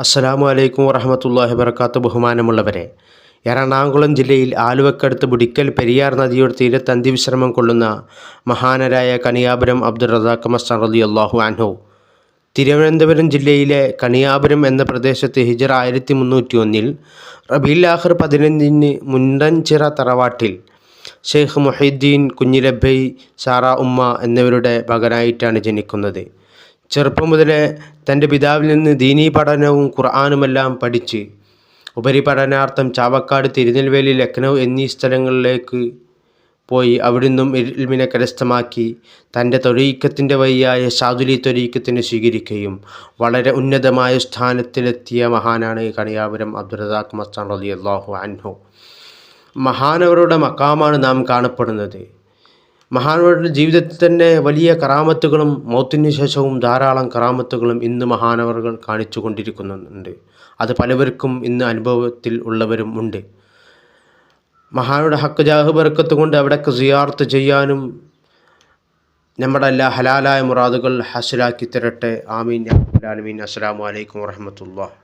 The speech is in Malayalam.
അസ്സലാമു അലൈക്കും വറഹ്മത്തുള്ളാഹി വബറകാതുഹു. ബഹുമാനമുള്ളവരെ, എറണാകുളം ജില്ലയിൽ ആലുവക്കടുത്ത് ബുഡിക്കൽ പെരിയാർ നദിയുടെ തീരത്ത് അന്ത്യവിശ്രമം കൊള്ളുന്ന മഹാനരായ കണിയാപുരം അബ്ദുർ റസാഖ് മസ്താൻ റളിയല്ലാഹു അൻഹു തിരുവനന്തപുരം ജില്ലയിലെ കണിയാപുരം എന്ന പ്രദേശത്ത് ഹിജ്റ 1301 റബീഉൽ ആഖിർ 15 മുണ്ടൻചിറ തറവാട്ടിൽ ഷെയ്ഖ് മുഹീദ്ദീൻ കുഞ്ഞിലബ്ബൈ സാറ ഉമ്മ എന്നിവരുടെ മകനായിട്ടാണ് ജനിക്കുന്നത്. ചെറുപ്പം മുതലേ തൻ്റെ പിതാവിൽ നിന്ന് ദീനീ പഠനവും ഖുർആനുമെല്ലാം പഠിച്ച് ഉപരിപഠനാർത്ഥം ചാവക്കാട്, തിരുനെൽവേലി, ലക്നൗ എന്നീ സ്ഥലങ്ങളിലേക്ക് പോയി അവിടുന്നും ഇൽമിനെ കരസ്ഥമാക്കി തൻ്റെ ത്വരീഖത്തിൻ്റെ വഴിയായ ശാദുലി ത്വരീഖത്തിനെ സ്വീകരിക്കുകയും വളരെ ഉന്നതമായ സ്ഥാനത്തിലെത്തിയ മഹാനാണ് കണിയാപുരം അബ്ദുർ റസാഖ് മസ്താൻ റളിയല്ലാഹു അൻഹു. മഹാനവരുടെ മക്കാമാണ് നാം കാണപ്പെടുന്നത്. മഹാനവരുടെ ജീവിതത്തിൽ തന്നെ വലിയ കറാമത്തുകളും മൗത്തിന് ശേഷവും ധാരാളം കറാമത്തുകളും ഇന്ന് മഹാനവറുകൾ കാണിച്ചു കൊണ്ടിരിക്കുന്നുണ്ട്. അത് പലവർക്കും ഇന്ന് അനുഭവത്തിൽ ഉള്ളവരും ഉണ്ട്. മഹാനവരുടെ ഹക്ക് ജാഹ് ബർക്കത്ത് കൊണ്ട് അവിടേക്ക് സിയാറത്ത് ചെയ്യാനും നമ്മുടെ എല്ലാ ഹലാലായ മുറാദുകൾ ഹാസിലാക്കി തരട്ടെ. ആമീൻ യാ റബ്ബൽ ആലമീൻ. അസ്സലാമു അലൈക്കും വറഹ്മത്തുള്ളാഹി.